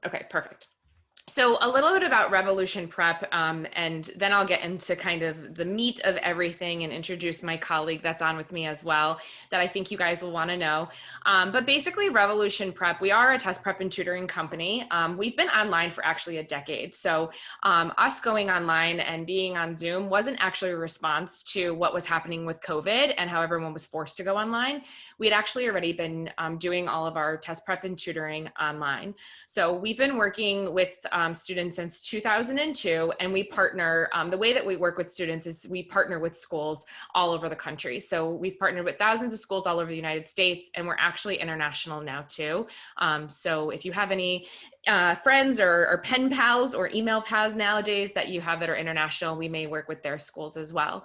Okay, perfect. So a little bit about Revolution Prep, and then I'll get into kind of the meat of everything and introduce my colleague that's on with me as well, that I think you guys will want to know. But basically, Revolution Prep, we are a test prep and tutoring company. We've been online for actually a decade. So us going online and being on Zoom wasn't actually a response to what was happening with COVID and how everyone was forced to go online. We had actually already been doing all of our test prep and tutoring online. So we've been working with students since 2002, and we partner, the way that we work with students is we partner with schools all over the country. So we've partnered with thousands of schools all over the United States, and we're actually international now too. So if you have any friends or pen pals or email pals nowadays that you have that are international, we may work with their schools as well.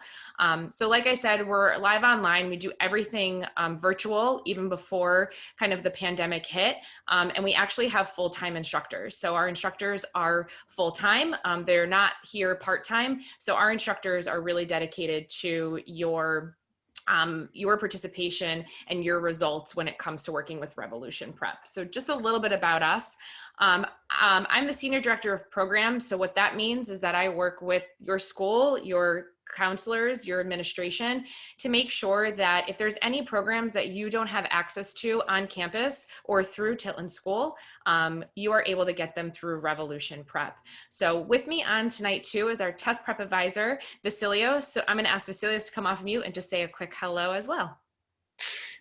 So like I said, we're live online. We do everything virtual, even before kind of the pandemic hit. And we actually have full-time instructors. So our instructors are full-time. They're not here part-time. So our instructors are really dedicated to your participation and your results when it comes to working with Revolution Prep. So just a little bit about us. I'm the Senior Director of Programs. So what that means is that I work with your school, your counselors, your administration, to make sure that if there's any programs that you don't have access to on campus or through Tilton School, you are able to get them through Revolution Prep. So with me on tonight too is our test prep advisor, Vasilios. So I'm going to ask Vasilios to come off mute and just say a quick hello as well.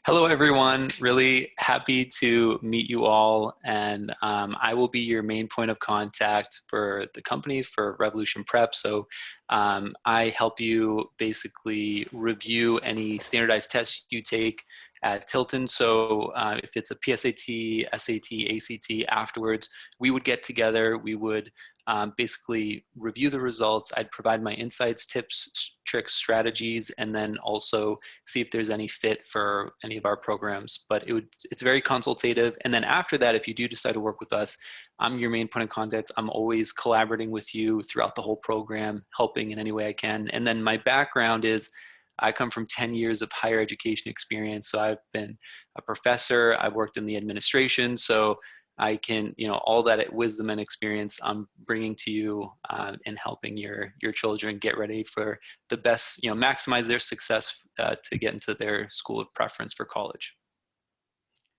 Hello, everyone. Really happy to meet you all. And I will be your main point of contact for the company for Revolution Prep. So I help you basically review any standardized tests you take at Tilton. So if it's a PSAT, SAT, ACT afterwards, we would get together. We would basically review the results. I'd provide my insights, tips, tricks, strategies, and then also see if there's any fit for any of our programs. But it's very consultative. And then after that, if you do decide to work with us, I'm your main point of contact. I'm always collaborating with you throughout the whole program, helping in any way I can. And then my background is I come from 10 years of higher education experience. So I've been a professor, I've worked in the administration. So I can, all that wisdom and experience I'm bringing to you and helping your children get ready for the best, maximize their success to get into their school of preference for college.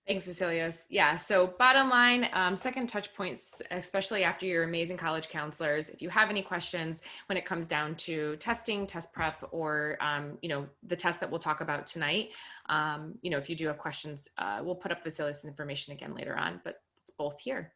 Thanks, Vasilios. Yeah, so bottom line, second touch points, especially after your amazing college counselors, if you have any questions when it comes down to testing, test prep, or, the test that we'll talk about tonight, if you do have questions, we'll put up Vasilios' information again later on, but it's both here.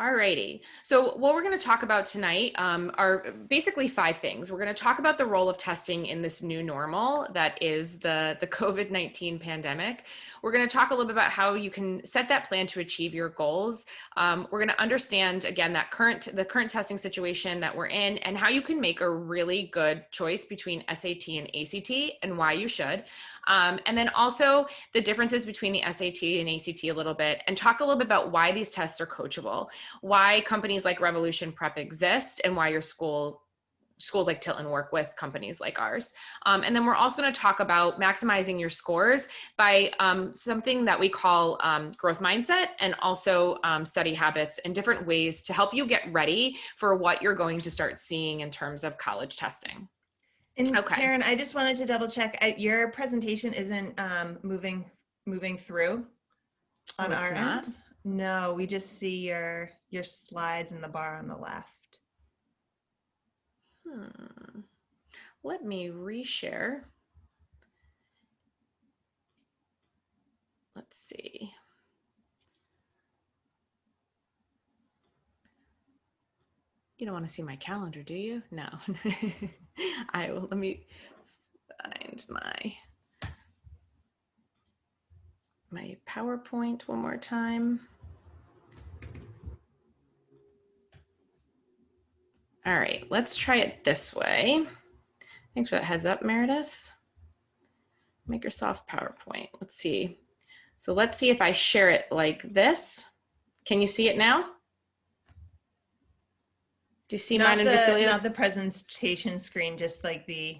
Alrighty, so what we're going to talk about tonight are basically 5 things. We're going to talk about the role of testing in this new normal that is the COVID-19 pandemic. We're going to talk a little bit about how you can set that plan to achieve your goals. We're going to understand, again, the current testing situation that we're in and how you can make a really good choice between SAT and ACT and why you should. And then also the differences between the SAT and ACT a little bit, and talk a little bit about why these tests are coachable, why companies like Revolution Prep exist, and why your schools like Tilton work with companies like ours. And then we're also going to talk about maximizing your scores by something that we call growth mindset, and also study habits and different ways to help you get ready for what you're going to start seeing in terms of college testing. And okay. Taryn, I just wanted to double check. Your presentation isn't moving through on our end. No, we just see your slides in the bar on the left. Let me reshare. Let's see. You don't want to see my calendar, do you? No. I will. Let me find my PowerPoint one more time. All right, let's try it this way. Thanks for that heads up, Meredith. Microsoft PowerPoint. Let's see. So let's see if I share it like this. Can you see it now? Do you see mine and Vasilios? Not the presentation screen, just like the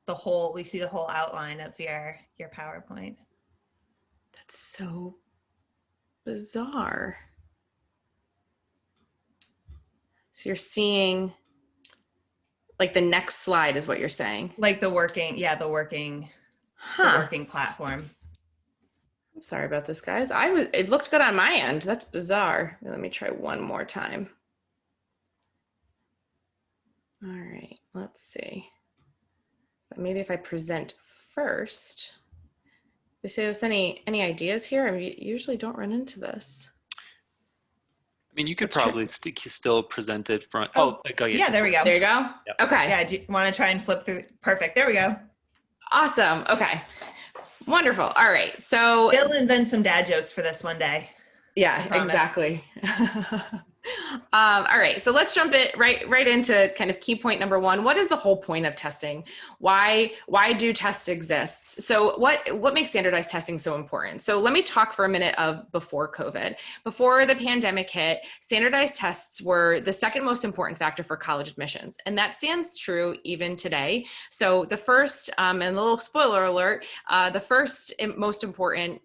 whole, we see the whole outline of your PowerPoint. That's so bizarre. So you're seeing like the next slide is what you're saying. Like the working, yeah, the working platform. I'm sorry about this, guys. It looked good on my end. That's bizarre. Let me try one more time. All right, let's see. But maybe if I present first. If there's any ideas here, I usually don't run into this. I mean, you could probably still present it from. Yeah, there we go. There you go. Yep. Okay. Yeah, do you want to try and flip through? Perfect. There we go. Awesome. Okay. Wonderful. All right. So They'll invent some dad jokes for this one day. Yeah, exactly. All right, so let's jump it right into kind of key point number one. What is the whole point of testing? Why do tests exist? So what makes standardized testing so important? So let me talk for a minute of before COVID. Before the pandemic hit, standardized tests were the second most important factor for college admissions, and that stands true even today. So the first, and a little spoiler alert, the first most important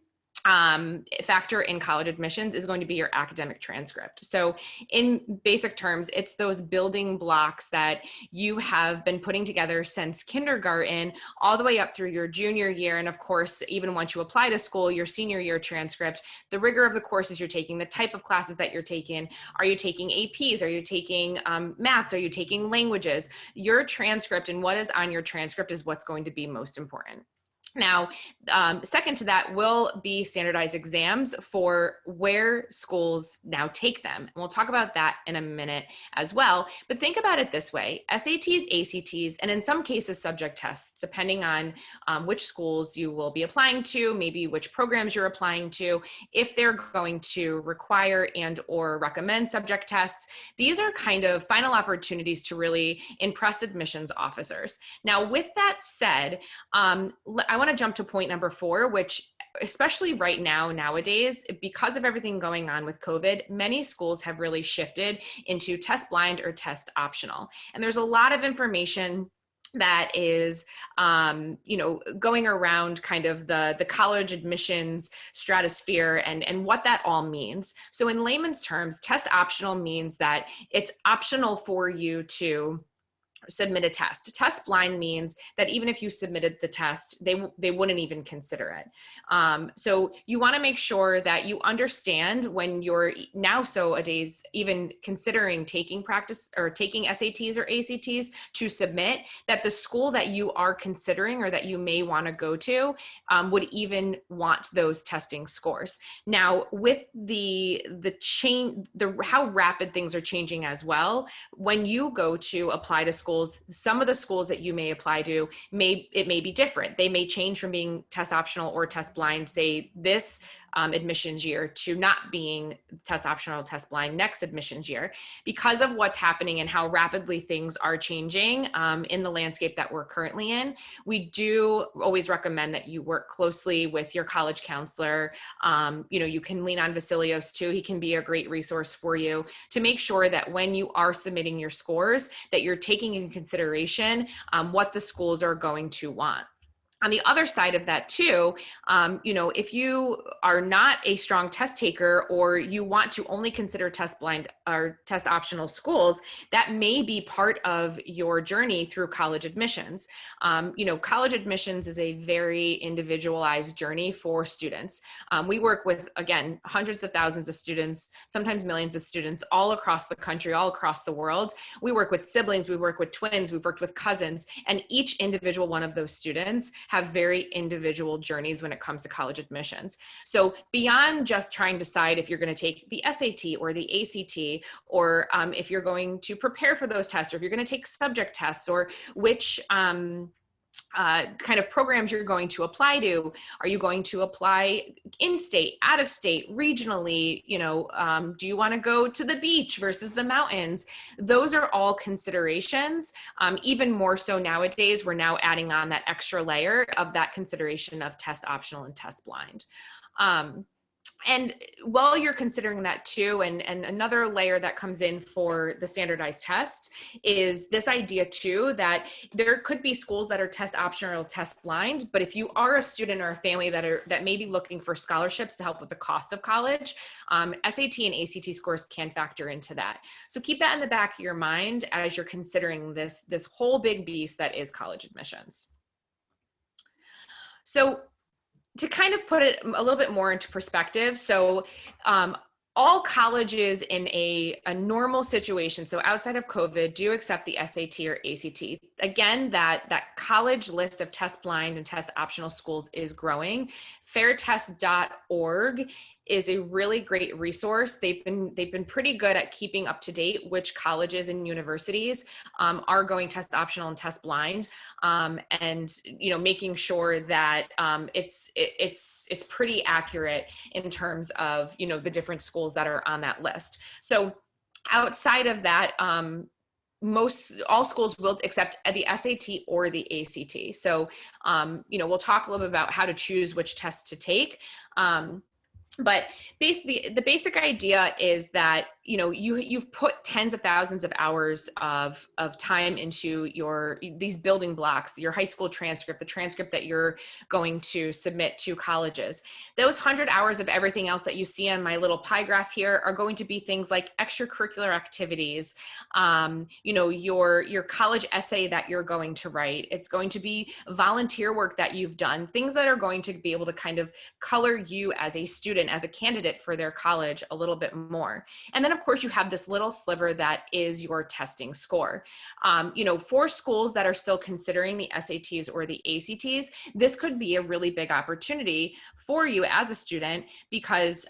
factor in college admissions is going to be your academic transcript. So in basic terms, it's those building blocks that you have been putting together since kindergarten all the way up through your junior year. And of course, even once you apply to school, your senior year transcript, the rigor of the courses you're taking, the type of classes that you're taking. Are you taking APs? Are you taking maths? Are you taking languages? Your transcript and what is on your transcript is what's going to be most important. Now, second to that will be standardized exams for where schools now take them. And we'll talk about that in a minute as well. But think about it this way: SATs, ACTs, and in some cases subject tests, depending on which schools you will be applying to, maybe which programs you're applying to, if they're going to require and or recommend subject tests. These are kind of final opportunities to really impress admissions officers. Now, with that said, I want to jump to point number 4, which especially right now, nowadays, because of everything going on with COVID, many schools have really shifted into test blind or test optional. And there's a lot of information that is, going around kind of the college admissions stratosphere and what that all means. So in layman's terms, test optional means that it's optional for you to submit a test. Test blind means that even if you submitted the test, they wouldn't even consider it. So you want to make sure that you understand when you're nowadays even considering taking practice or taking SATs or ACTs to submit, that the school that you are considering or that you may want to go to would even want those testing scores. Now, with the how rapid things are changing as well, when you go to apply to schools, some of the schools that you may apply to may be different. They may change from being test optional or test blind, say this admissions year, to not being test optional, test blind next admissions year, because of what's happening and how rapidly things are changing in the landscape that we're currently in. We do always recommend that you work closely with your college counselor. You can lean on Vasilios too. He can be a great resource for you to make sure that when you are submitting your scores, that you're taking into consideration what the schools are going to want. On the other side of that too, if you are not a strong test taker or you want to only consider test blind or test optional schools, that may be part of your journey through college admissions. College admissions is a very individualized journey for students. We work with, again, hundreds of thousands of students, sometimes millions of students all across the country, all across the world. We work with siblings, we work with twins, we've worked with cousins, and each individual one of those students have very individual journeys when it comes to college admissions. So beyond just trying to decide if you're going to take the SAT or the ACT, or if you're going to prepare for those tests, or if you're going to take subject tests, or which kind of programs you're going to apply to. Are you going to apply in-state, out-of-state, regionally? Do you want to go to the beach versus the mountains? Those are all considerations. Even more so nowadays, we're now adding on that extra layer of that consideration of test optional and test blind. And while you're considering that too, and another layer that comes in for the standardized tests is this idea too, that there could be schools that are test optional or test blind, but if you are a student or a family that may be looking for scholarships to help with the cost of college, SAT and ACT scores can factor into that. So keep that in the back of your mind as you're considering this whole big beast that is college admissions. So to kind of put it a little bit more into perspective, so all colleges in a normal situation, so outside of COVID, do accept the SAT or ACT. Again, that college list of test blind and test optional schools is growing. Fairtest.org is a really great resource. They've been pretty good at keeping up to date which colleges and universities are going test optional and test blind, and making sure that it's pretty accurate in terms of the different schools that are on that list. So outside of that, all schools will accept the SAT or the ACT. So we'll talk a little bit about how to choose which test to take. But basically, the basic idea is that you've put tens of thousands of hours of time into these building blocks, your high school transcript, the transcript that you're going to submit to colleges. Those 100 hours of everything else that you see on my little pie graph here are going to be things like extracurricular activities, your college essay that you're going to write. It's going to be volunteer work that you've done, things that are going to be able to kind of color you as a student, as a candidate for their college a little bit more. And then of course you have this little sliver that is your testing score. For schools that are still considering the SATs or the ACTs, this could be a really big opportunity for you as a student because,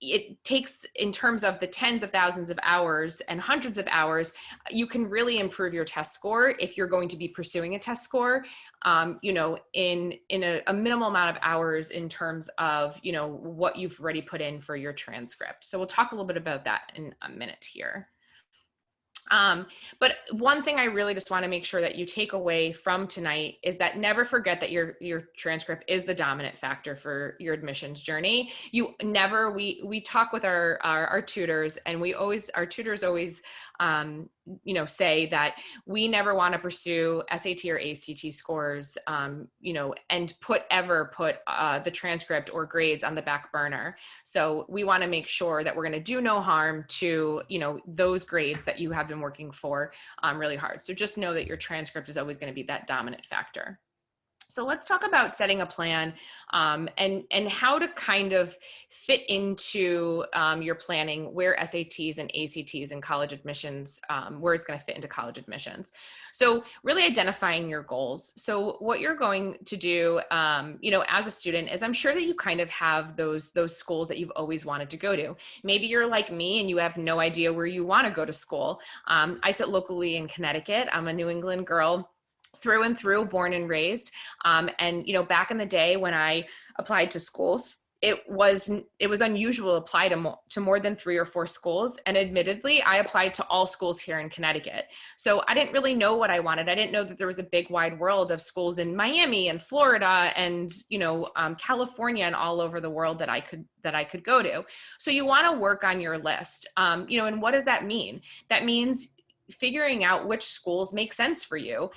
it takes, in terms of the tens of thousands of hours and hundreds of hours, you can really improve your test score if you're going to be pursuing a test score, in a minimal amount of hours in terms of, what you've already put in for your transcript. So we'll talk a little bit about that in a minute here. But one thing I really just want to make sure that you take away from tonight is that never forget that your transcript is the dominant factor for your admissions journey. We talk with our tutors, and our tutors always say that we never want to pursue SAT or ACT scores, and put the transcript or grades on the back burner. So we want to make sure that we're going to do no harm to, those grades that you have been working for really hard. So just know that your transcript is always going to be that dominant factor. So let's talk about setting a plan and how to kind of fit into your planning where SATs and ACTs and college admissions, where it's going to fit into college admissions. So really identifying your goals. So what you're going to do, as a student is, I'm sure that you kind of have those schools that you've always wanted to go to. Maybe you're like me and you have no idea where you want to go to school. I sit locally in Connecticut. I'm a New England girl through and through, born and raised. And back in the day when I applied to schools, it was unusual to apply to more than 3 or 4 schools. And admittedly, I applied to all schools here in Connecticut. So I didn't really know what I wanted. I didn't know that there was a big wide world of schools in Miami and Florida and, California and all over the world that I could go to. So you want to work on your list. And what does that mean? That means figuring out which schools make sense for you.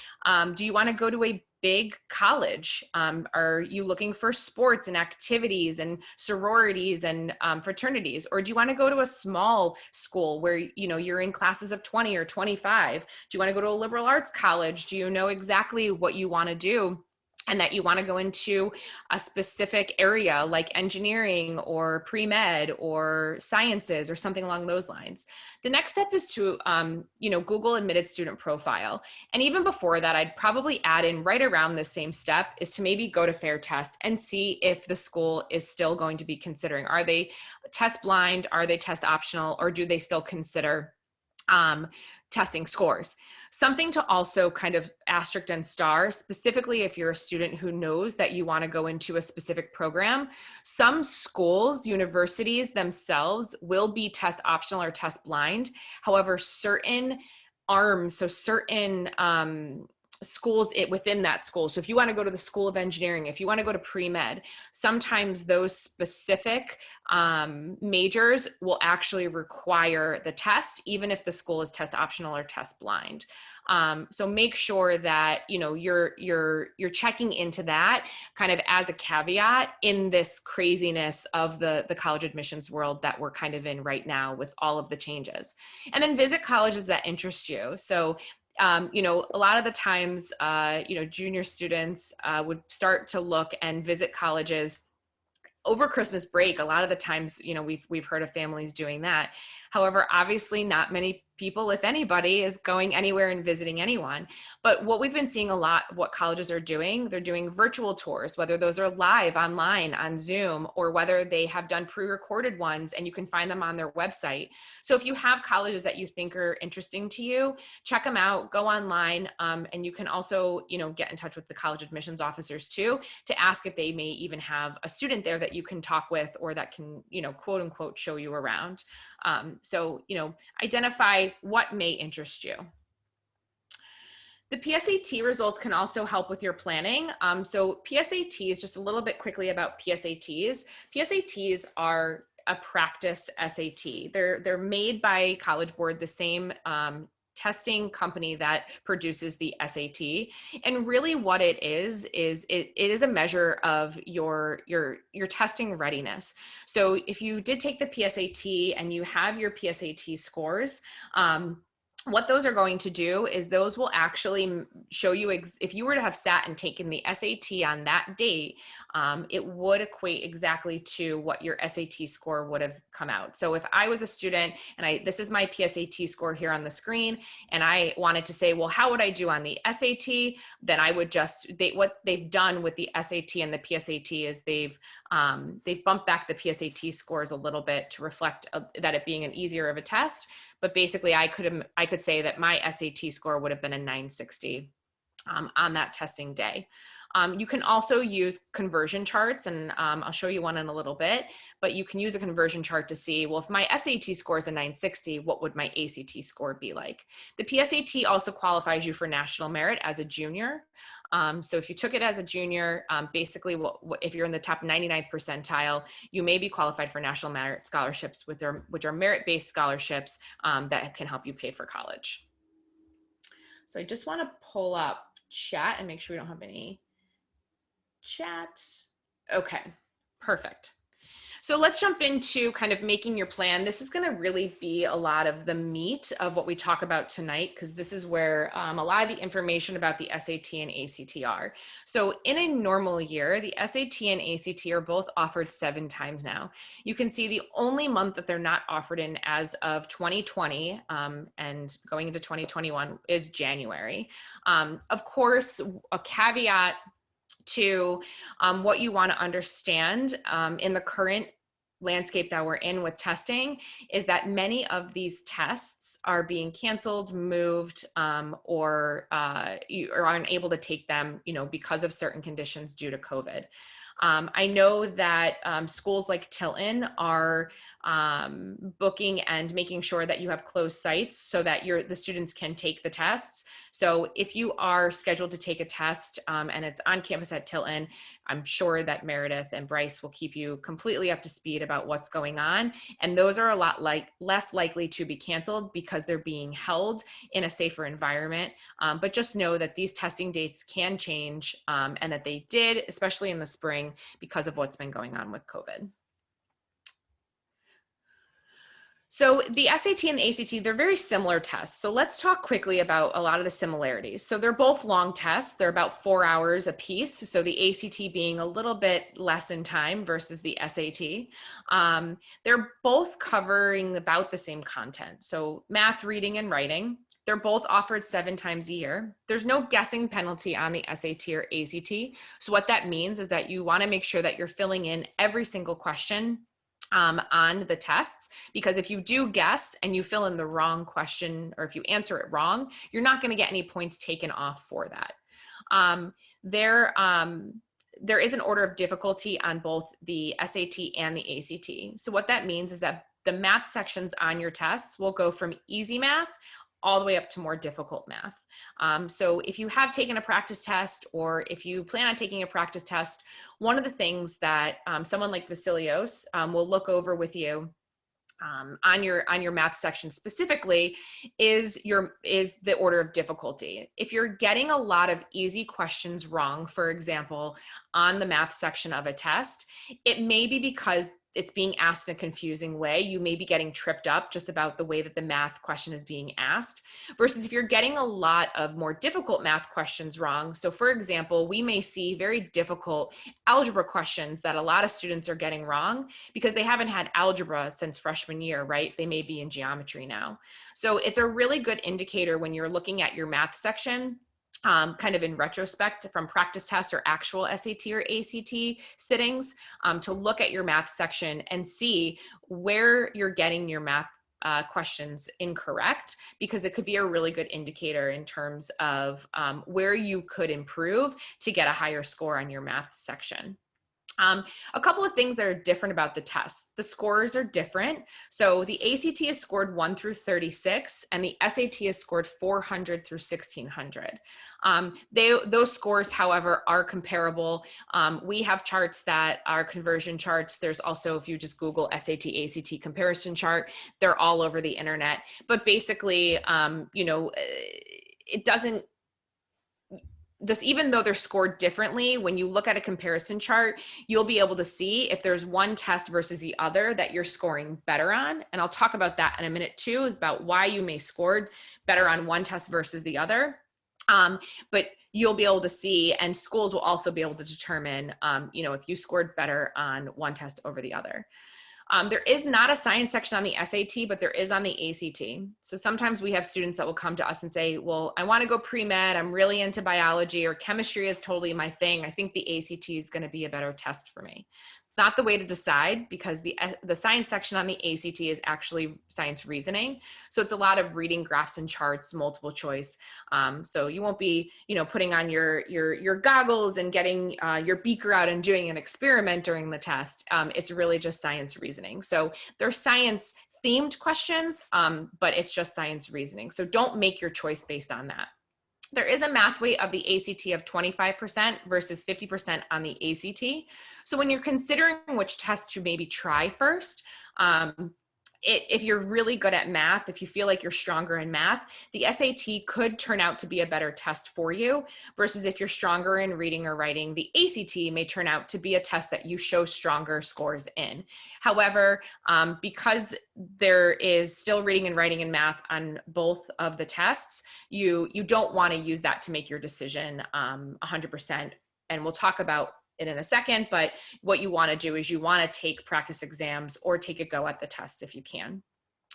Do you want to go to a big college? Are you looking for sports and activities and sororities and fraternities? Or do you want to go to a small school where, you're in classes of 20 or 25? Do you want to go to a liberal arts college? Do you know exactly what you want to do? And that you want to go into a specific area like engineering or pre-med or sciences or something along those lines. The next step is to, Google admitted student profile. And even before that, I'd probably add in right around the same step is to maybe go to Fairtest and see if the school is still going to be considering. Are they test blind? Are they test optional? Or do they still consider testing scores? Something to also kind of asterisk and star, specifically if you're a student who knows that you want to go into a specific program. Some schools, universities themselves will be test optional or test blind. However, certain arms, so certain schools within that school. So if you want to go to the School of Engineering, if you want to go to pre-med, sometimes those specific majors will actually require the test, even if the school is test optional or test blind. So make sure that, you know, you're checking into that kind of as a caveat in this craziness of the college admissions world that we're kind of in right now with all of the changes. And then visit colleges that interest you. So you know, a lot of the times, you know, junior students would start to look and visit colleges over Christmas break. A lot of the times, you know, we've heard of families doing that. However, obviously not many people, if anybody, is going anywhere and visiting anyone. But what we've been seeing a lot, what colleges are doing, they're doing virtual tours, whether those are live online on Zoom, or whether they have done pre-recorded ones and you can find them on their website. So if you have colleges that you think are interesting to you, check them out, go online, and you can also, you know, get in touch with the college admissions officers too, to ask if they may even have a student there that you can talk with, or that can, you know, quote unquote, show you around. So, you know, identify what may interest you. The PSAT results can also help with your planning. So PSATs, just a little bit quickly about PSATs. PSATs are a practice SAT. They're made by College Board, the same testing company that produces the SAT. And really what it is it is a measure of your testing readiness. So if you did take the PSAT and you have your PSAT scores, what those are going to do is those will actually show you, if you were to have sat and taken the SAT on that date, it would equate exactly to what your SAT score would have come out. So if I was a student and this is my PSAT score here on the screen, and I wanted to say, well, how would I do on the SAT? Then I would what they've done with the SAT and the PSAT is they've bumped back the PSAT scores a little bit to reflect that it being an easier of a test. But basically I could say that my SAT score would have been a 960 on that testing day. You can also use conversion charts, and I'll show you one in a little bit, but you can use a conversion chart to see, well, if my SAT score is a 960, what would my ACT score be like? The PSAT also qualifies you for national merit as a junior. So if you took it as a junior, basically if you're in the top 99th percentile, you may be qualified for national merit scholarships, which are merit-based scholarships that can help you pay for college. So I just want to pull up chat and make sure we don't have any chat. Okay, perfect. So let's jump into kind of making your plan. This is going to really be a lot of the meat of what we talk about tonight, because this is where a lot of the information about the SAT and ACT are. So in a normal year, the SAT and ACT are both offered 7 times now. You can see the only month that they're not offered in as of 2020 and going into 2021 is January. Of course, a caveat to what you want to understand in the current landscape that we're in with testing is that many of these tests are being canceled, moved, or you are unable to take them, you know, because of certain conditions due to COVID. I know that schools like Tilton are booking and making sure that you have closed sites so that the students can take the tests. So if you are scheduled to take a test and it's on campus at Tilton, I'm sure that Meredith and Bryce will keep you completely up to speed about what's going on. And those are a lot less likely to be canceled because they're being held in a safer environment. But just know that these testing dates can change and that they did, especially in the spring, because of what's been going on with COVID. So the SAT and the ACT, they're very similar tests. So let's talk quickly about a lot of the similarities. So they're both long tests. They're about 4 hours a piece. So the ACT being a little bit less in time versus the SAT. They're both covering about the same content. So math, reading, and writing. They're both offered 7 times a year. There's no guessing penalty on the SAT or ACT. So what that means is that you want to make sure that you're filling in every single question on the tests, because if you do guess and you fill in the wrong question, or if you answer it wrong, you're not going to get any points taken off for that. There is an order of difficulty on both the SAT and the ACT. So what that means is that the math sections on your tests will go from easy math all the way up to more difficult math. So if you have taken a practice test, or if you plan on taking a practice test, one of the things that someone like Vasilios will look over with you on your math section specifically is the order of difficulty. If you're getting a lot of easy questions wrong, for example, on the math section of a test, it may be because it's being asked in a confusing way. You may be getting tripped up just about the way that the math question is being asked, versus if you're getting a lot of more difficult math questions wrong. So for example, we may see very difficult algebra questions that a lot of students are getting wrong because they haven't had algebra since freshman year, right? They may be in geometry now. So it's a really good indicator when you're looking at your math section, kind of in retrospect from practice tests or actual SAT or ACT sittings, to look at your math section and see where you're getting your math questions incorrect, because it could be a really good indicator in terms of where you could improve to get a higher score on your math section. A couple of things that are different about the tests. The scores are different. So the ACT is scored 1 through 36, and the SAT is scored 400 through 1600. Those scores, however, are comparable. We have charts that are conversion charts. There's also, if you just Google SAT, ACT comparison chart, they're all over the internet. But basically, it doesn't, even though they're scored differently, when you look at a comparison chart, you'll be able to see if there's one test versus the other that you're scoring better on. And I'll talk about that in a minute too, is about why you may score better on one test versus the other. But you'll be able to see, and schools will also be able to determine, if you scored better on one test over the other. There is not a science section on the SAT, but there is on the ACT. So sometimes we have students that will come to us and say, well, I want to go pre-med. I'm really into biology, or chemistry is totally my thing. I think the ACT is going to be a better test for me. It's not the way to decide, because the science section on the ACT is actually science reasoning. So it's a lot of reading graphs and charts, multiple choice. So you won't be, putting on your goggles and getting your beaker out and doing an experiment during the test. It's really just science reasoning. So they're science themed questions, but it's just science reasoning. So don't make your choice based on that. There is a math weight of the ACT of 25% versus 50% on the ACT. So when you're considering which test to maybe try first, if you're really good at math, if you feel like you're stronger in math, the SAT could turn out to be a better test for you, versus if you're stronger in reading or writing, the ACT may turn out to be a test that you show stronger scores in. However, because there is still reading and writing and math on both of the tests, you don't want to use that to make your decision 100%. And we'll talk about it in a second, but what you want to do is you want to take practice exams or take a go at the tests if you can.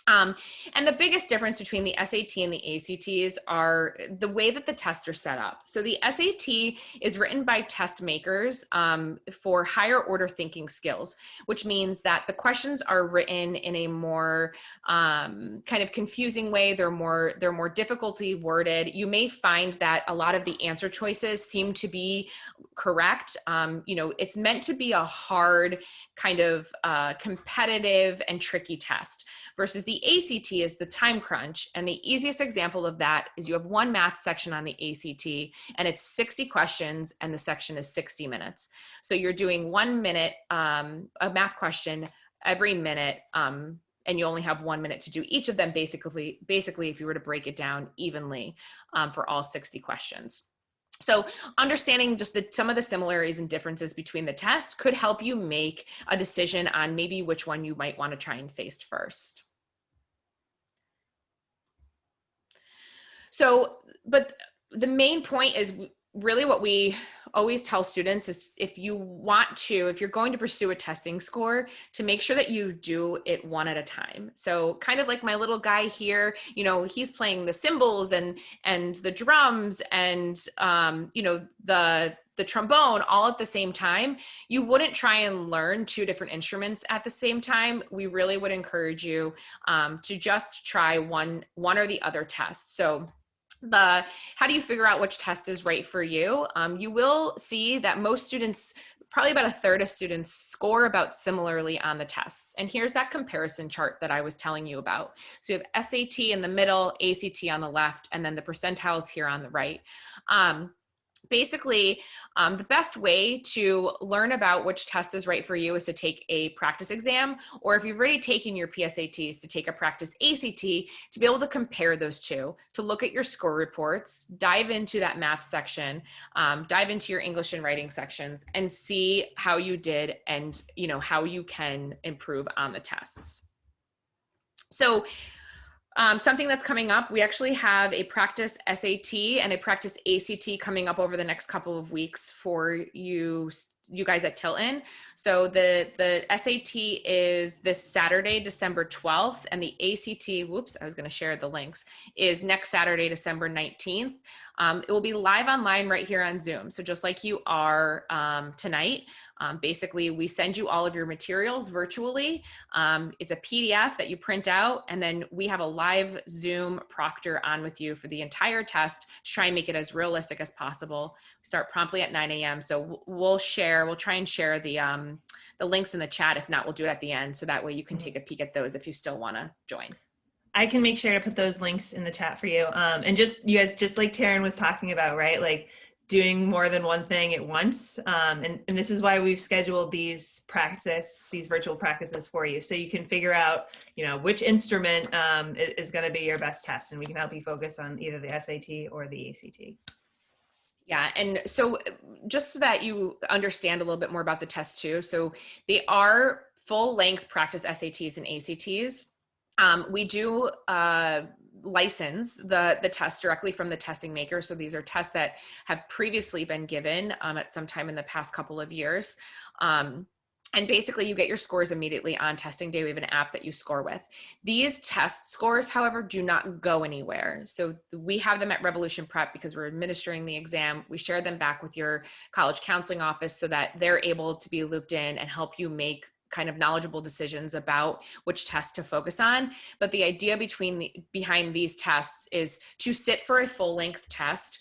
And the biggest difference between the SAT and the ACTs are the way that the tests are set up. So the SAT is written by test makers for higher order thinking skills, which means that the questions are written in a more kind of confusing way. They're more difficulty worded. You may find that a lot of the answer choices seem to be correct. It's meant to be a hard kind of competitive and tricky test, versus the ACT is the time crunch. And the easiest example of that is you have one math section on the ACT, and it's 60 questions, and the section is 60 minutes. So you're doing 1 minute, a math question every minute, and you only have 1 minute to do each of them, basically, if you were to break it down evenly for all 60 questions. So understanding just some of the similarities and differences between the tests could help you make a decision on maybe which one you might want to try and face first. So, but the main point is really what we always tell students is if you're going to pursue a testing score, to make sure that you do it one at a time. So kind of like my little guy here, he's playing the cymbals and the drums and, the trombone all at the same time. You wouldn't try and learn 2 different instruments at the same time. We really would encourage you to just try one or the other test. So how do you figure out which test is right for you? You will see that most students, probably about a third of students, score about similarly on the tests. And here's that comparison chart that I was telling you about. So you have SAT in the middle, ACT on the left, and then the percentiles here on the right. Basically, the best way to learn about which test is right for you is to take a practice exam, or if you've already taken your PSATs, to take a practice ACT, to be able to compare those two, to look at your score reports, dive into that math section, dive into your English and writing sections, and see how you did and how you can improve on the tests. So something that's coming up, we actually have a practice SAT and a practice ACT coming up over the next couple of weeks for you guys at Tilton. So the SAT is this Saturday, December 12th, and the ACT, whoops, I was going to share the links, is next Saturday, December 19th. It will be live online right here on Zoom. So just like you are tonight, basically we send you all of your materials virtually. It's a PDF that you print out, and then we have a live Zoom proctor on with you for the entire test to try and make it as realistic as possible. We start promptly at 9 a.m. So we'll try and share the links in the chat. If not, we'll do it at the end. So that way you can take a peek at those if you still want to join. I can make sure to put those links in the chat for you. And you guys, just like Taryn was talking about, right? Like doing more than one thing at once. And this is why we've scheduled these virtual practices for you. So you can figure out, which instrument is going to be your best test. And we can help you focus on either the SAT or the ACT. Yeah, and so just so that you understand a little bit more about the test too. So they are full-length practice SATs and ACTs. We do license the test directly from the testing maker. So these are tests that have previously been given at some time in the past couple of years. And basically you get your scores immediately on testing day. We have an app that you score with. These test scores, however, do not go anywhere. So we have them at Revolution Prep because we're administering the exam. We share them back with your college counseling office so that they're able to be looped in and help you make kind of knowledgeable decisions about which test to focus on. But the idea behind these tests is to sit for a full-length test,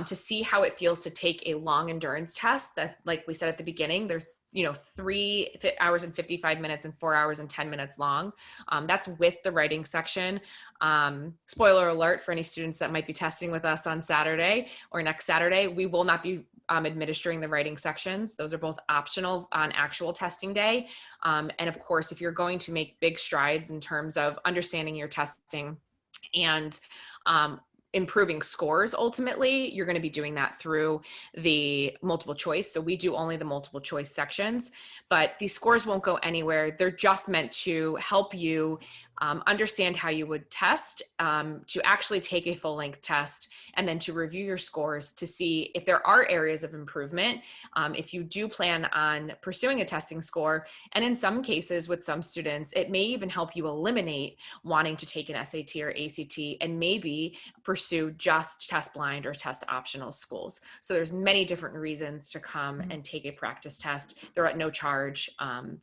to see how it feels to take a long endurance test that, like we said at the beginning, they're 3 hours and 55 minutes and 4 hours and 10 minutes long. That's with the writing section. Spoiler alert for any students that might be testing with us on Saturday or next Saturday, we will not be administering the writing sections. Those are both optional on actual testing day. And of course, if you're going to make big strides in terms of understanding your testing and improving scores, ultimately, you're going to be doing that through the multiple choice. So we do only the multiple choice sections, but these scores won't go anywhere. They're just meant to help you understand how you would test, to actually take a full length test, and then to review your scores to see if there are areas of improvement. If you do plan on pursuing a testing score, and in some cases with some students, it may even help you eliminate wanting to take an SAT or ACT and maybe pursue just test blind or test optional schools. So there's many different reasons to come and take a practice test. They're at no charge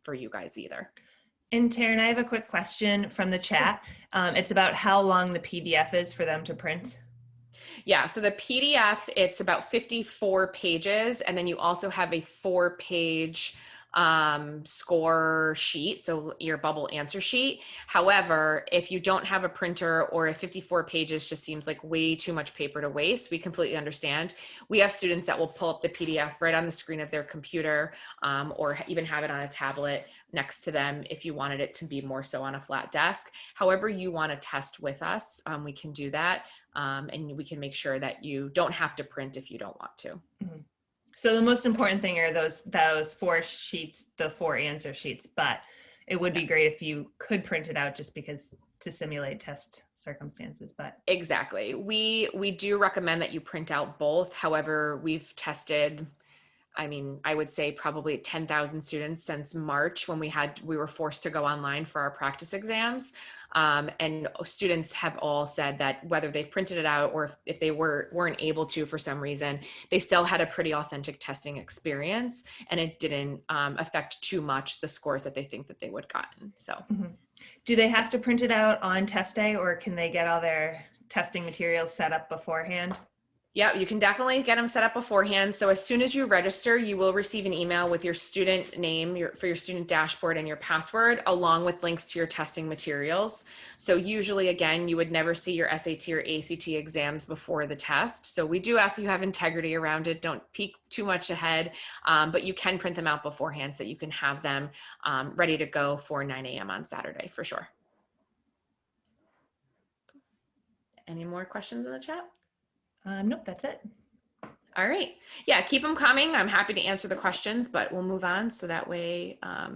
for you guys either. And Taryn, I have a quick question from the chat. It's about how long the PDF is for them to print. Yeah, so the PDF, it's about 54 pages, and then you also have a 4-page score sheet, so your bubble answer sheet. However, if you don't have a printer, or if 54 pages just seems like way too much paper to waste, we completely understand. We have students that will pull up the PDF right on the screen of their computer, or even have it on a tablet next to them if you wanted it to be more so on a flat desk. However you want to test with us, we can do that, and we can make sure that you don't have to print if you don't want to. Mm-hmm. So the most important thing are those 4 sheets, the 4 answer sheets, but it would be great if you could print it out just because to simulate test circumstances. But exactly. We do recommend that you print out both. However, we've tested, I would say probably 10,000 students since March when we were forced to go online for our practice exams. And students have all said that whether they've printed it out or if they weren't able to for some reason, they still had a pretty authentic testing experience, and it didn't affect too much the scores that they think that they would gotten. So, do they have to print it out on test day, or can they get all their testing materials set up beforehand? Yeah, you can definitely get them set up beforehand. So as soon as you register, you will receive an email with your student name for your student dashboard and your password, along with links to your testing materials. So usually, again, you would never see your SAT or ACT exams before the test. So we do ask that you have integrity around it. Don't peek too much ahead, but you can print them out beforehand so you can have them ready to go for 9 a.m. on Saturday for sure. Any more questions in the chat? Nope, that's it. All right. Yeah, keep them coming. I'm happy to answer the questions, but we'll move on so that way I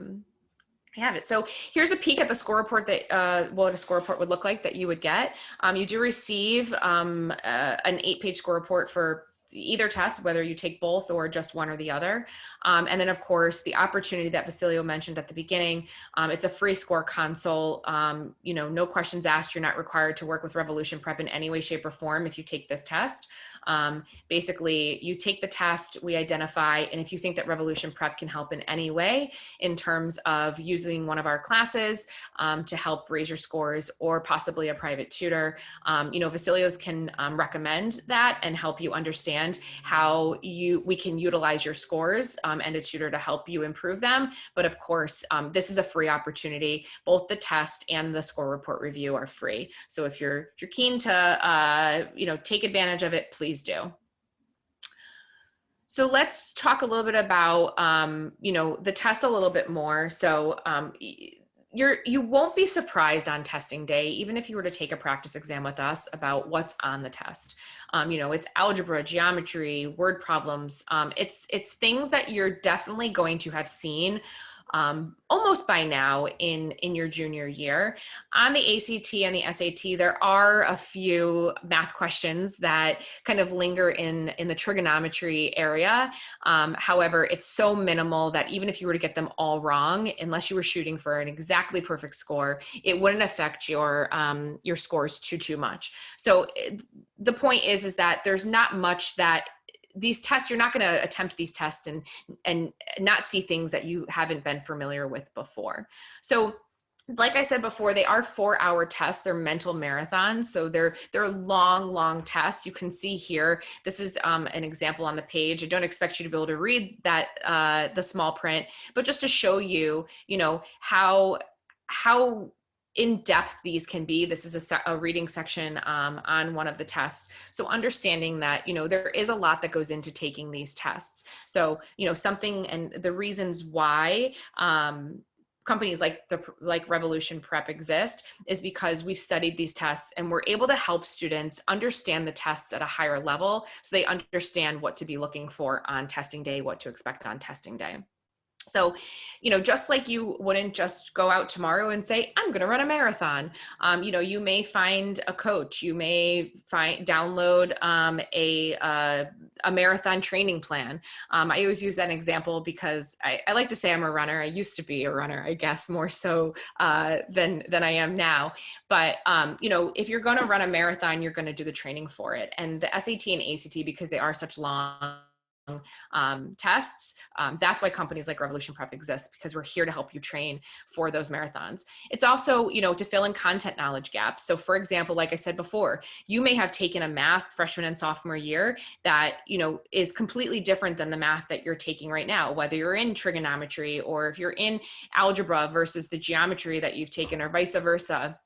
have it. So here's a peek at the score report that what a score report would look like that you would get. You do receive an 8-page score report for either test, whether you take both or just one or the other. And then of course, the opportunity that Vasilio mentioned at the beginning, it's a free score console. You know, no questions asked. You're not required to work with Revolution Prep in any way, shape, or form if you take this test. Basically, you take the test, we identify, and if you think that Revolution Prep can help in any way in terms of using one of our classes to help raise your scores or possibly a private tutor, you know, Vasilios can recommend that and help you understand how we can utilize your scores and a tutor to help you improve them. But of course, this is a free opportunity. Both the test and the score report review are free. So if you're keen to you know, take advantage of it, please do. So let's talk a little bit about you know, the test a little bit more. So you won't be surprised on testing day, even if you were to take a practice exam with us, about what's on the test. You know, it's algebra, geometry, word problems. It's things that you're definitely going to have seen almost by now in your junior year. On the ACT and the SAT, there are a few math questions that kind of linger in the trigonometry area. However, it's so minimal that even if you were to get them all wrong, unless you were shooting for an exactly perfect score, it wouldn't affect your scores too much. So the point is that there's not much that these tests, you're not going to attempt these tests and not see things that you haven't been familiar with before. So like I said before, they are 4-hour tests. They're mental marathons. So they're long tests. You can see here, this is an example on the page. I don't expect you to be able to read that, the small print, but just to show you, you know, how in-depth these can be. This is a reading section on one of the tests. So understanding that, you know, there is a lot that goes into taking these tests. So, you know, something and the reasons why companies like Revolution Prep exist is because we've studied these tests and we're able to help students understand the tests at a higher level so they understand what to be looking for on testing day, what to expect on testing day. So, you know, just like you wouldn't just go out tomorrow and say, I'm going to run a marathon. You know, you may find a coach, you may download a marathon training plan. I always use that example because I like to say I'm a runner. I used to be a runner, I guess, more so than I am now. But, you know, if you're going to run a marathon, you're going to do the training for it. And the SAT and ACT, because they are such long tests. That's why companies like Revolution Prep exist, because we're here to help you train for those marathons. It's also, you know, to fill in content knowledge gaps. So for example, like I said before, you may have taken a math freshman and sophomore year that, you know, is completely different than the math that you're taking right now, whether you're in trigonometry or if you're in algebra versus the geometry that you've taken or vice versa.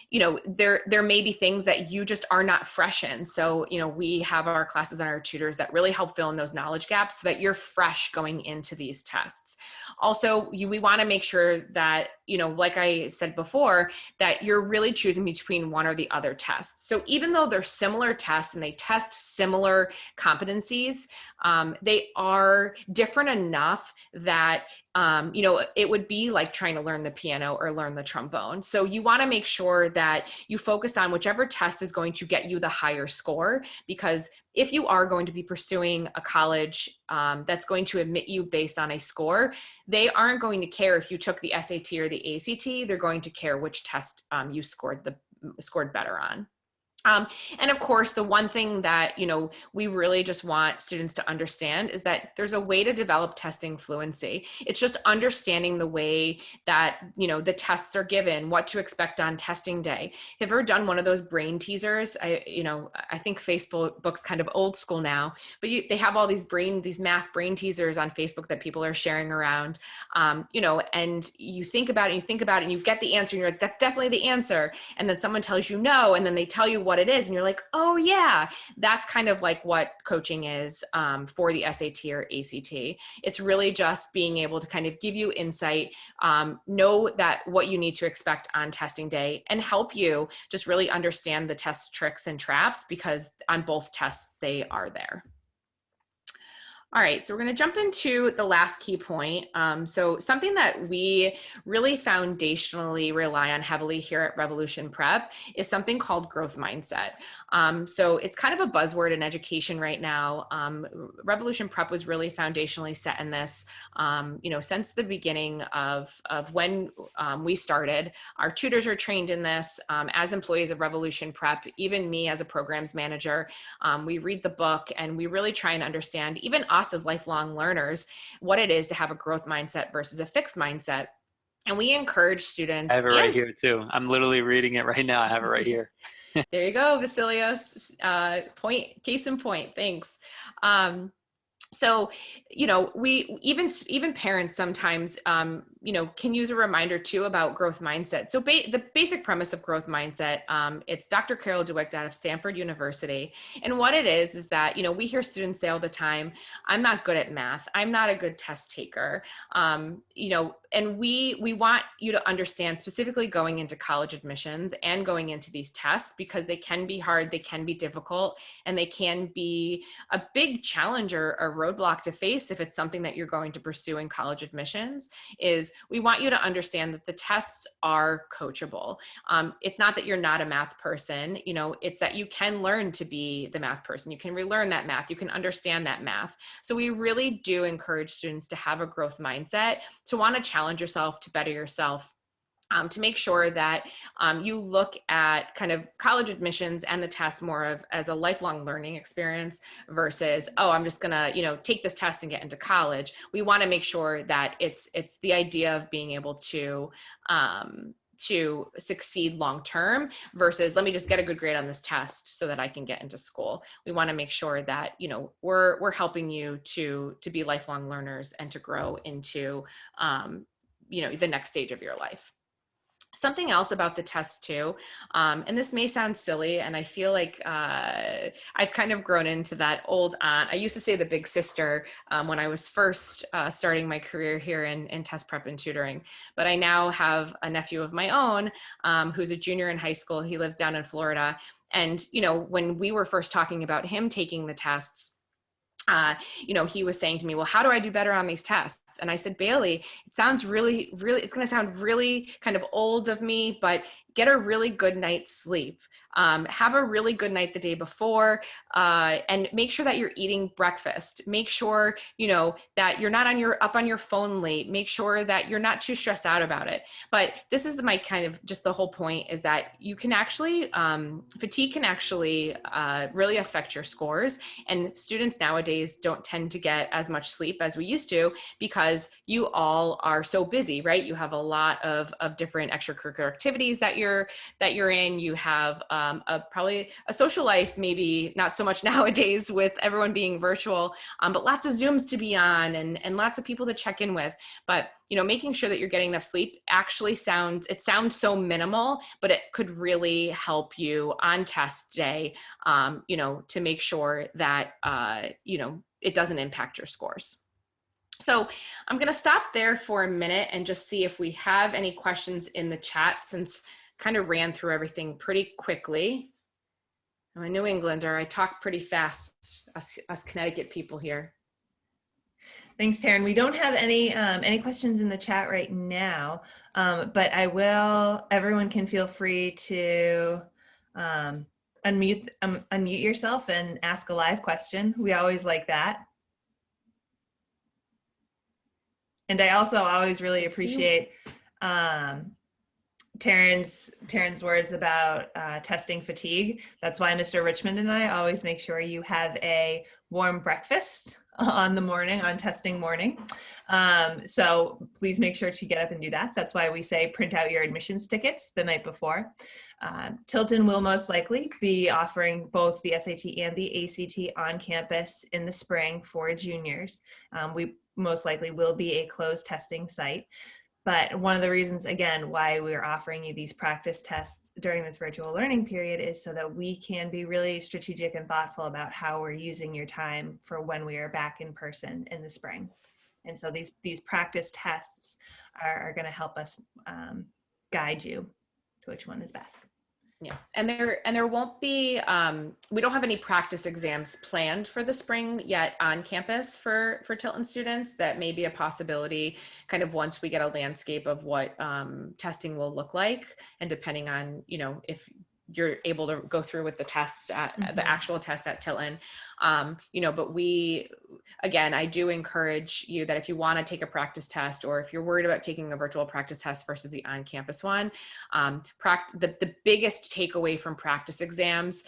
You know, there may be things that you just are not fresh in. So, you know, we have our classes and our tutors that really help fill in those knowledge gaps so that you're fresh going into these tests. Also, we want to make sure that, you know, like I said before, that you're really choosing between one or the other tests. So even though they're similar tests and they test similar competencies, they are different enough that you know, it would be like trying to learn the piano or learn the trombone. So you want to make sure that you focus on whichever test is going to get you the higher score, because if you are going to be pursuing a college that's going to admit you based on a score, they aren't going to care if you took the SAT or the ACT. They're going to care which test you scored better on. And of course, the one thing that, we really just want students to understand is that there's a way to develop testing fluency. It's just understanding the way that, the tests are given, what to expect on testing day. Have you ever done one of those brain teasers? I think Facebook's kind of old school now, but they have all these math brain teasers on Facebook that people are sharing around, and you think about it, and you get the answer, and you're like, that's definitely the answer. And then someone tells you no, and then they tell you what it is, and you're like, oh yeah. That's kind of like what coaching is for the SAT or ACT. It's really just being able to kind of give you insight, know that what you need to expect on testing day, and help you just really understand the test tricks and traps, because on both tests they are there. All right, so we're going to jump into the last key point. So something that we really foundationally rely on heavily here at Revolution Prep is something called growth mindset. So it's kind of a buzzword in education right now. Revolution Prep was really foundationally set in this, since the beginning of when we started. Our tutors are trained in this as employees of Revolution Prep. Even me as a programs manager, we read the book and we really try and understand, even us as lifelong learners, what it is to have a growth mindset versus a fixed mindset. And we encourage students. I have it right here too. I'm literally reading it right now. I have it right here. There you go, Vasilios. Case in point. Thanks. So, we even parents sometimes, can use a reminder too about growth mindset. So the basic premise of growth mindset, it's Dr. Carol Dweck out of Stanford University. And what it is that, we hear students say all the time, I'm not good at math. I'm not a good test taker. And we want you to understand, specifically going into college admissions and going into these tests, because they can be hard, they can be difficult, and they can be a big challenge or a roadblock to face if it's something that you're going to pursue in college admissions. Is we want you to understand that the tests are coachable. It's not that you're not a math person, it's that you can learn to be the math person. You can relearn that math, you can understand that math. So we really do encourage students to have a growth mindset, to want to challenge yourself, to better yourself, to make sure that you look at kind of college admissions and the test more of as a lifelong learning experience versus, oh, I'm just gonna, take this test and get into college. We want to make sure that it's the idea of being able to succeed long-term versus let me just get a good grade on this test so that I can get into school. We want to make sure that, we're helping you to be lifelong learners and to grow into, the next stage of your life. Something else about the test too, and this may sound silly, and I feel like I've kind of grown into that old aunt. I used to say the big sister when I was first starting my career here in test prep and tutoring, but I now have a nephew of my own who's a junior in high school. He lives down in Florida. And, when we were first talking about him taking the tests, he was saying to me, well, how do I do better on these tests? And I said, Bailey, it sounds really, really, it's going to sound really kind of old of me, but get a really good night's sleep. Have a really good night the day before, and make sure that you're eating breakfast. Make sure, that you're not up on your phone late. Make sure that you're not too stressed out about it. But this is my kind of just the whole point is that you can actually, fatigue can actually really affect your scores. And students nowadays don't tend to get as much sleep as we used to because you all are so busy, right? You have a lot of different extracurricular activities that you're in. You have probably a social life, maybe not so much nowadays with everyone being virtual, but lots of Zooms to be on and lots of people to check in with. But, making sure that you're getting enough sleep actually sounds so minimal, but it could really help you on test day, to make sure that, it doesn't impact your scores. So I'm going to stop there for a minute and just see if we have any questions in the chat, since kind of ran through everything pretty quickly. I'm a New Englander. I talk pretty fast, us Connecticut people here. Thanks, Taryn. We don't have any questions in the chat right now, but I will. Everyone can feel free to unmute yourself and ask a live question. We always like that. And I also always really appreciate Taryn's words about testing fatigue. That's why Mr. Richmond and I always make sure you have a warm breakfast on the morning, on testing morning. So please make sure to get up and do that. That's why we say print out your admissions tickets the night before. Tilton will most likely be offering both the SAT and the ACT on campus in the spring for juniors. We most likely will be a closed testing site. But one of the reasons, again, why we're offering you these practice tests during this virtual learning period is so that we can be really strategic and thoughtful about how we're using your time for when we are back in person in the spring. And so these practice tests are going to help us guide you to which one is best. Yeah, and there won't be, we don't have any practice exams planned for the spring yet on campus for Tilton students. That may be a possibility kind of once we get a landscape of what testing will look like, and depending on, you know, if you're able to go through with the tests at the actual test at Tilton, you know, but again, I do encourage you that if you want to take a practice test, or if you're worried about taking a virtual practice test versus the on-campus one, the biggest takeaway from practice exams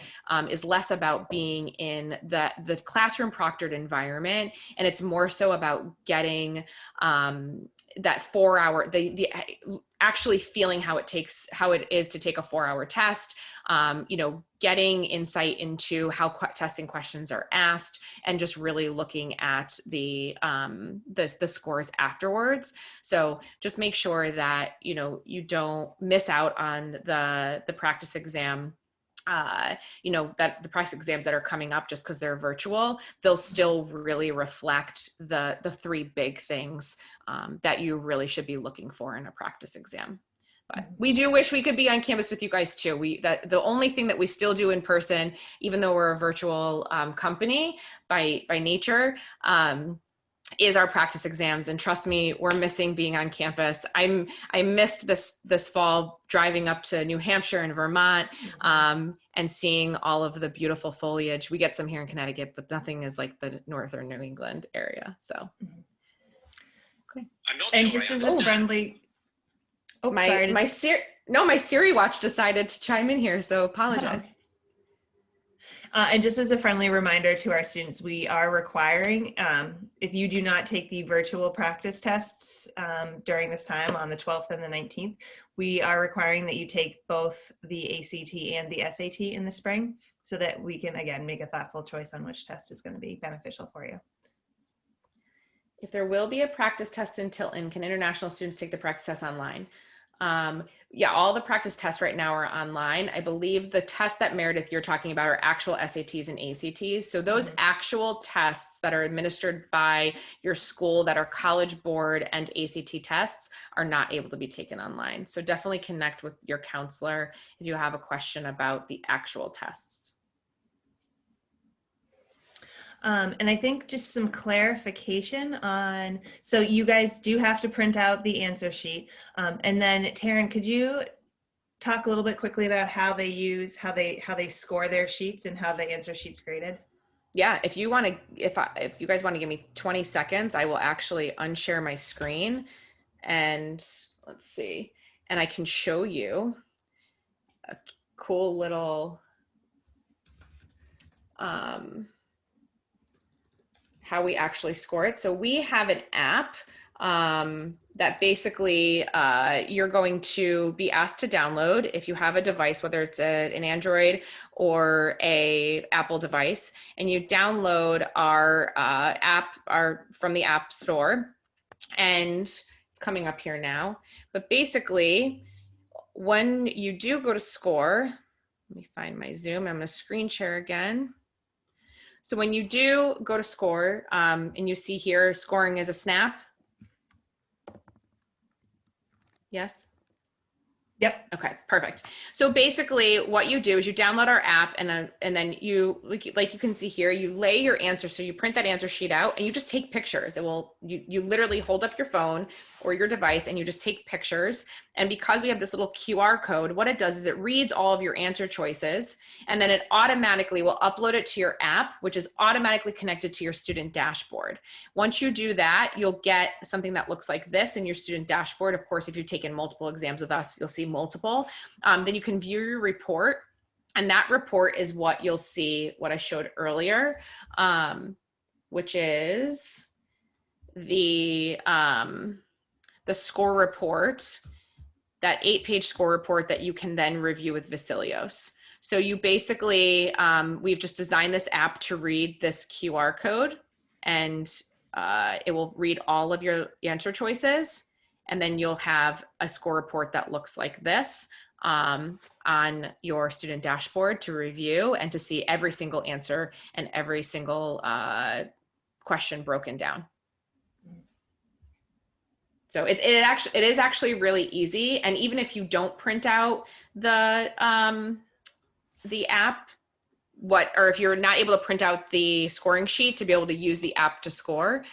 is less about being in the classroom proctored environment, and it's more so about getting that 4 hour, the actually feeling how it is to take a 4-hour test, you know, getting insight into how testing questions are asked, and just really looking at the scores afterwards. So just make sure that, you know, you don't miss out on the practice exam. You know, that the practice exams that are coming up, just because they're virtual, they'll still really reflect the 3 big things that you really should be looking for in a practice exam. But we do wish we could be on campus with you guys too. The only thing that we still do in person, even though we're a virtual company by nature, is our practice exams. And trust me, we're missing being on campus. I missed this fall driving up to New Hampshire and Vermont, and seeing all of the beautiful foliage. We get some here in Connecticut, but nothing is like the northern New England area. So, okay. And just as a friendly, my Siri watch decided to chime in here, so apologize. And just as a friendly reminder to our students, we are requiring, if you do not take the virtual practice tests during this time on the 12th and the 19th, we are requiring that you take both the ACT and the SAT in the spring, so that we can, again, make a thoughtful choice on which test is going to be beneficial for you. If there will be a practice test in Tilton, can international students take the practice test online? Yeah, all the practice tests right now are online. I believe the tests that Meredith you're talking about are actual SATs and ACTs. So those actual tests that are administered by your school that are College Board and ACT tests are not able to be taken online. So definitely connect with your counselor if you have a question about the actual tests. And I think just some clarification on, so you guys do have to print out the answer sheet. And then Taryn, could you talk a little bit quickly about how they score their sheets and how the answer sheet's graded? Yeah, if you want to, if you guys want to give me 20 seconds, I will actually unshare my screen, and let's see, and I can show you a cool little, how we actually score it. So we have an app that basically you're going to be asked to download if you have a device, whether it's an Android or a Apple device, and you download our app from the App Store, and it's coming up here now. But basically, when you do go to score, let me find my Zoom, I'm gonna screen share again. So when you do go to score, and you see here, scoring is a snap. Yes? Yep. Okay, perfect. So basically what you do is you download our app, and then you, like you can see here, you lay your answer. So you print that answer sheet out and you just take pictures. You literally hold up your phone or your device, and you just take pictures. And because we have this little QR code, what it does is it reads all of your answer choices, and then it automatically will upload it to your app, which is automatically connected to your student dashboard. Once you do that, you'll get something that looks like this in your student dashboard. Of course, if you've taken multiple exams with us, you'll see multiple. Then you can view your report, and that report is what you'll see, what I showed earlier, which is the score report, that 8-page score report that you can then review with Vasilios. So you basically, we've just designed this app to read this QR code, and it will read all of your answer choices. And then you'll have a score report that looks like this on your student dashboard to review and to see every single answer and every single question broken down. So it is actually really easy. And even if you don't print out the app, or if you're not able to print out the scoring sheet to be able to use the app to score,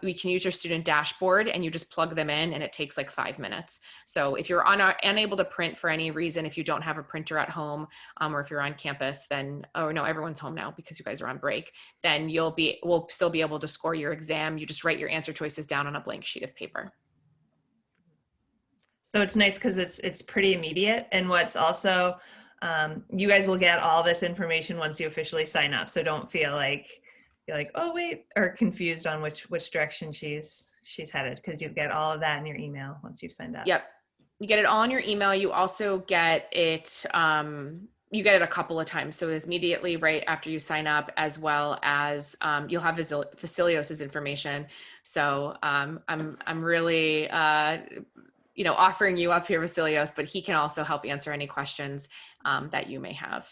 we can use your student dashboard, and you just plug them in, and it takes like 5 minutes. So if you're unable to print for any reason, if you don't have a printer at home, or if you're on campus, then, oh no, everyone's home now because you guys are on break, then we'll still be able to score your exam. You just write your answer choices down on a blank sheet of paper. So it's nice because it's pretty immediate. And what's also, you guys will get all this information once you officially sign up. So don't feel like you're like, oh wait, or confused on which direction she's headed, because you get all of that in your email once you've signed up. Yep. You get it all in your email. You also get it, you get it a couple of times. So it's immediately right after you sign up, as well as you'll have Vasilios's information. So I'm really, offering you up here, Vasilios, but he can also help answer any questions that you may have.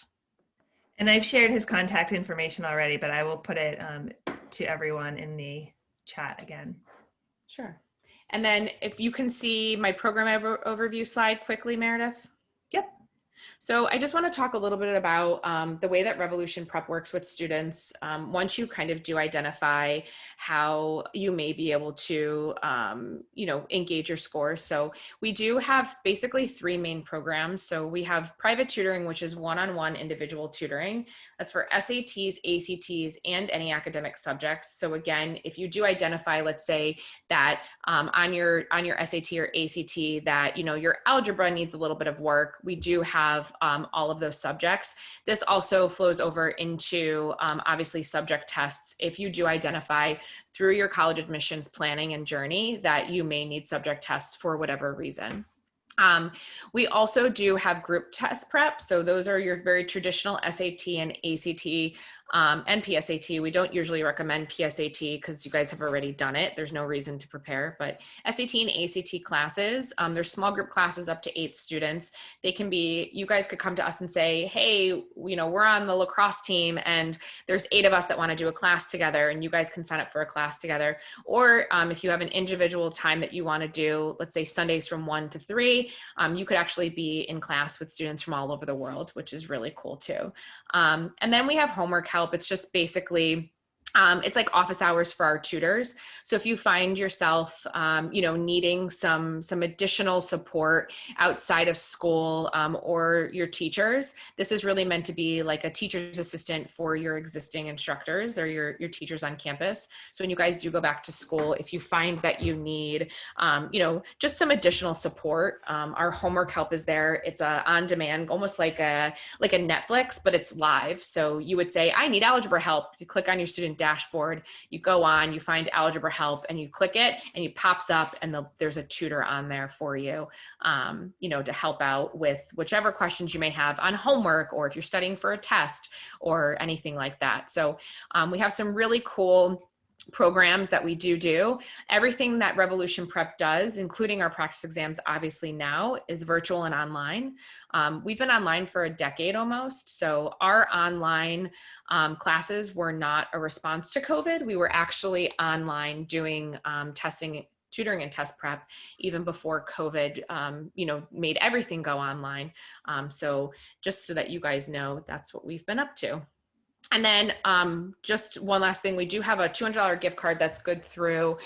And I've shared his contact information already, but I will put it to everyone in the chat again. Sure. And then if you can see my program overview slide quickly, Meredith. Yep. So I just want to talk a little bit about the way that Revolution Prep works with students. Once you kind of do identify how you may be able to, engage your scores. So we do have basically 3 main programs. So we have private tutoring, which is one-on-one individual tutoring. That's for SATs, ACTs, and any academic subjects. So again, if you do identify, let's say that on your SAT or ACT that, your algebra needs a little bit of work, we do have all of those subjects. This also flows over into obviously subject tests. If you do identify through your college admissions planning and journey that you may need subject tests for whatever reason. We also do have group test prep. So those are your very traditional SAT and ACT and PSAT. We don't usually recommend PSAT because you guys have already done it. There's no reason to prepare, but SAT and ACT classes, they're small group classes up to 8 students. They can be, you guys could come to us and say, hey, we're on the lacrosse team and there's 8 of us that want to do a class together, and you guys can sign up for a class together. Or if you have an individual time that you want to do, let's say Sundays from 1 to 3, you could actually be in class with students from all over the world, which is really cool too. And then we have homework help. It's just basically, it's like office hours for our tutors. So if you find yourself, needing some additional support outside of school or your teachers, this is really meant to be like a teacher's assistant for your existing instructors or your teachers on campus. So when you guys do go back to school, if you find that you need, just some additional support, our homework help is there. It's on demand, almost like a Netflix, but it's live. So you would say, I need algebra help. You click on your student dashboard, you go on, you find algebra help, and you click it, and it pops up, and there's a tutor on there for you, to help out with whichever questions you may have on homework, or if you're studying for a test or anything like that. So we have some really cool programs that we do. Everything that Revolution Prep does, including our practice exams, obviously now is virtual and online. We've been online for a decade almost. So our online classes were not a response to COVID. We were actually online doing testing, tutoring and test prep even before COVID, made everything go online. So just so that you guys know, that's what we've been up to. And then just one last thing, we do have a $200 gift card that's good through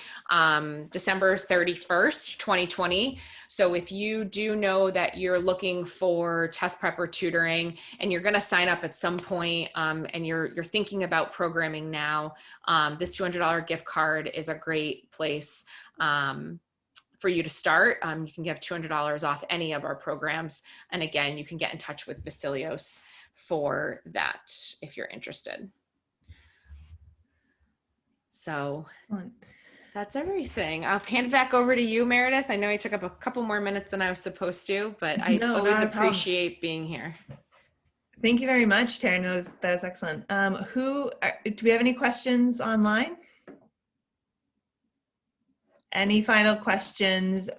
December 31st, 2020. So if you do know that you're looking for test prep or tutoring and you're going to sign up at some point, and you're thinking about programming now, this $200 gift card is a great place for you to start. You can give $200 off any of our programs. And again, you can get in touch with Vasilios for that if you're interested. So Excellent. that's everything. I'll hand it back over to you, Meredith. I know I took up a couple more minutes than I was supposed to, but I No, always not a problem. appreciate being here. Thank you very much, Taryn. That was excellent. Do we have any questions online? Any final questions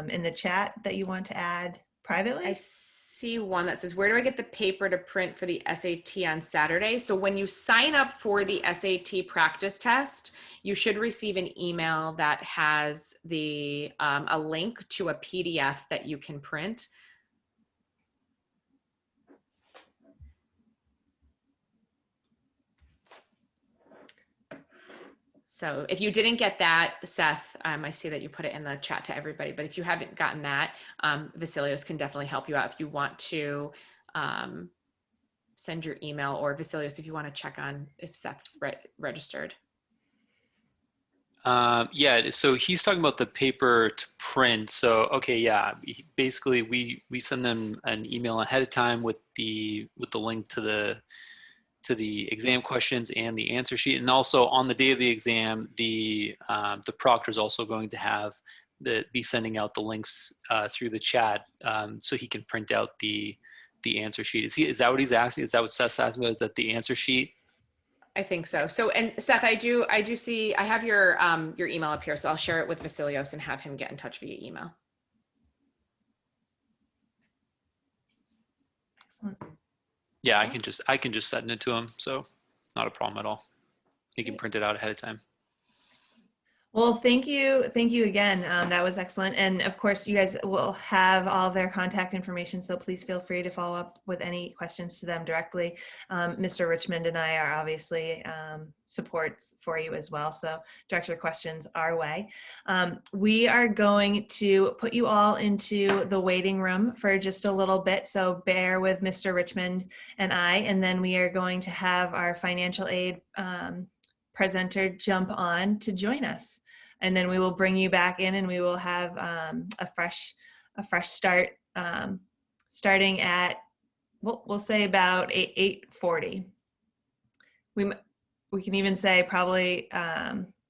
in the chat that you want to add privately? I see one that says, where do I get the paper to print for the SAT on Saturday? So when you sign up for the SAT practice test, you should receive an email that has a link to a PDF that you can print. So if you didn't get that, Seth, I see that you put it in the chat to everybody, but if you haven't gotten that, Vasilios can definitely help you out if you want to send your email, or Vasilios, if you want to check on if Seth's registered. Yeah, so he's talking about the paper to print. So, okay, yeah, basically we send them an email ahead of time with the link to the exam questions and the answer sheet. And also on the day of the exam, the proctor is also going to be sending out the links through the chat, so he can print out the answer sheet. Is that what he's asking? Is that what Seth's asking about? Is that the answer sheet? I think so. So, and Seth, I do see, I have your email up here, so I'll share it with Vasilios and have him get in touch via email. Excellent. Yeah, I can just send it to him, so not a problem at all. He can print it out ahead of time. Well, thank you again. That was excellent. And of course, you guys will have all their contact information, so please feel free to follow up with any questions to them directly. Mr. Richmond and I are obviously supports for you as well, so direct your questions our way. We are going to put you all into the waiting room for just a little bit, so bear with Mr. Richmond and I, and then we are going to have our financial aid presenter jump on to join us. And then we will bring you back in, and we will have a fresh start, starting at, we'll say about 8:40. We can even say probably,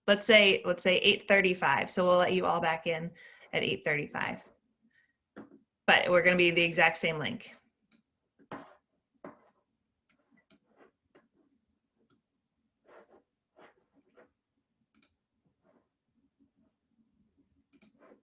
let's say 8:35. So we'll let you all back in at 8:35. But we're going to be the exact same link.